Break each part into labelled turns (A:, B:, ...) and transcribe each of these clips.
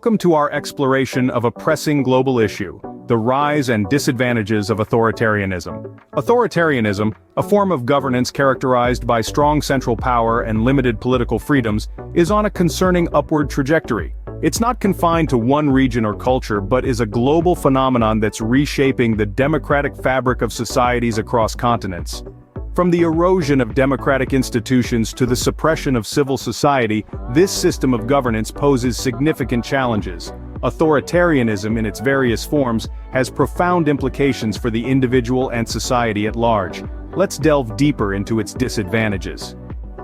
A: Welcome to our exploration of a pressing global issue, the rise and disadvantages of authoritarianism. Authoritarianism, a form of governance characterized by strong central power and limited political freedoms, is on a concerning upward trajectory. It's not confined to one region or culture, but is a global phenomenon that's reshaping the democratic fabric of societies across continents. From the erosion of democratic institutions to the suppression of civil society, this system of governance poses significant challenges. Authoritarianism in its various forms has profound implications for the individual and society at large. Let's delve deeper into its disadvantages.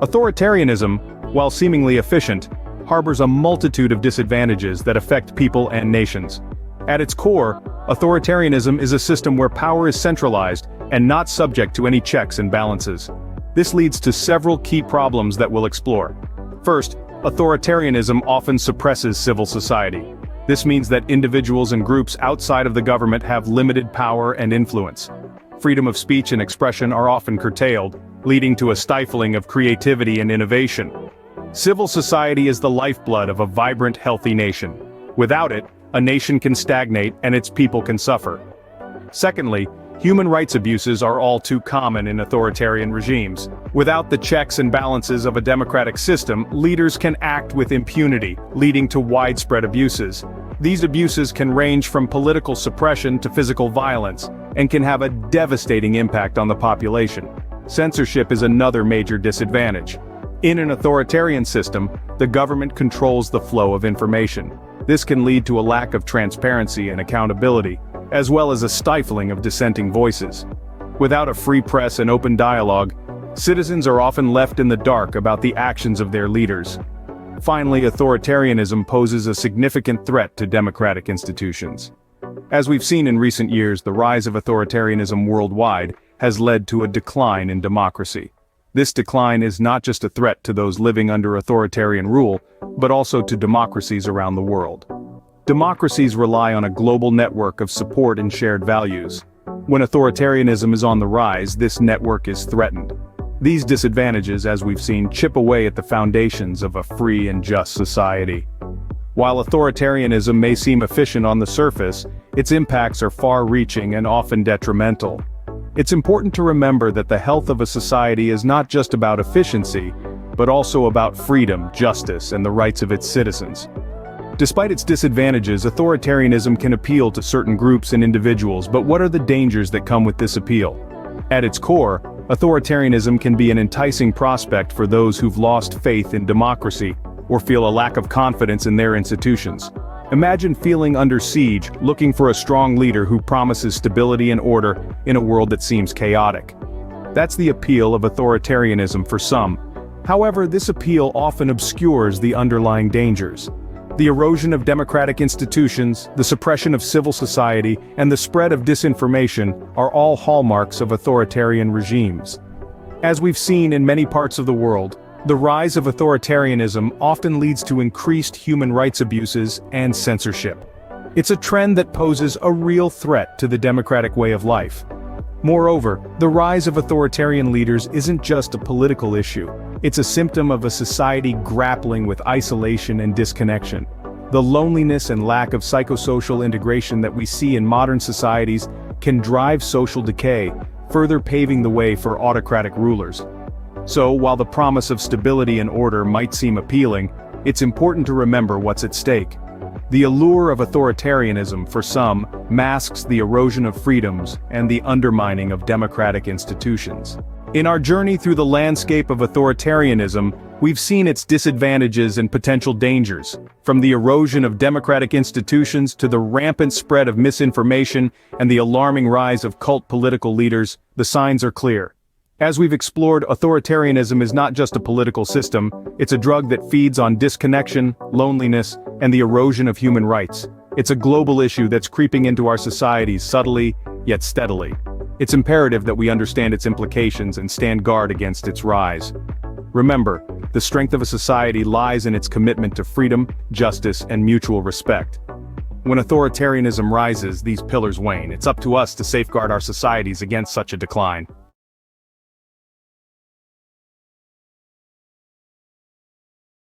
A: Authoritarianism, while seemingly efficient, harbors a multitude of disadvantages that affect people and nations. At its core, authoritarianism is a system where power is centralized and not subject to any checks and balances. This leads to several key problems that we'll explore. First, authoritarianism often suppresses civil society. This means that individuals and groups outside of the government have limited power and influence. Freedom of speech and expression are often curtailed, leading to a stifling of creativity and innovation. Civil society is the lifeblood of a vibrant, healthy nation. Without it, a nation can stagnate and its people can suffer. Secondly, human rights abuses are all too common in authoritarian regimes. Without the checks and balances of a democratic system, leaders can act with impunity, leading to widespread abuses. These abuses can range from political suppression to physical violence, and can have a devastating impact on the population. Censorship is another major disadvantage. In an authoritarian system, the government controls the flow of information. This can lead to a lack of transparency and accountability, as well as a stifling of dissenting voices. Without a free press and open dialogue, citizens are often left in the dark about the actions of their leaders. Finally, authoritarianism poses a significant threat to democratic institutions. As we've seen in recent years, the rise of authoritarianism worldwide has led to a decline in democracy. This decline is not just a threat to those living under authoritarian rule, but also to democracies around the world. Democracies rely on a global network of support and shared values. When authoritarianism is on the rise, this network is threatened. These disadvantages, as we've seen, chip away at the foundations of a free and just society. While authoritarianism may seem efficient on the surface, its impacts are far-reaching and often detrimental. It's important to remember that the health of a society is not just about efficiency, but also about freedom, justice, and the rights of its citizens. Despite its disadvantages, authoritarianism can appeal to certain groups and individuals, but what are the dangers that come with this appeal? At its core, authoritarianism can be an enticing prospect for those who've lost faith in democracy or feel a lack of confidence in their institutions. Imagine feeling under siege, looking for a strong leader who promises stability and order in a world that seems chaotic. That's the appeal of authoritarianism for some. However, this appeal often obscures the underlying dangers. The erosion of democratic institutions, the suppression of civil society, and the spread of disinformation are all hallmarks of authoritarian regimes. As we've seen in many parts of the world, the rise of authoritarianism often leads to increased human rights abuses and censorship. It's a trend that poses a real threat to the democratic way of life. Moreover, the rise of authoritarian leaders isn't just a political issue. It's a symptom of a society grappling with isolation and disconnection. The loneliness and lack of psychosocial integration that we see in modern societies can drive social decay, further paving the way for autocratic rulers. So, while the promise of stability and order might seem appealing, it's important to remember what's at stake. The allure of authoritarianism, for some, masks the erosion of freedoms and the undermining of democratic institutions. In our journey through the landscape of authoritarianism, we've seen its disadvantages and potential dangers. From the erosion of democratic institutions to the rampant spread of misinformation and the alarming rise of cult political leaders, the signs are clear. As we've explored, authoritarianism is not just a political system, it's a drug that feeds on disconnection, loneliness, and the erosion of human rights. It's a global issue that's creeping into our societies subtly, yet steadily. It's imperative that we understand its implications and stand guard against its rise. Remember, the strength of a society lies in its commitment to freedom, justice, and mutual respect. When authoritarianism rises, these pillars wane. It's up to us to safeguard our societies against such a decline.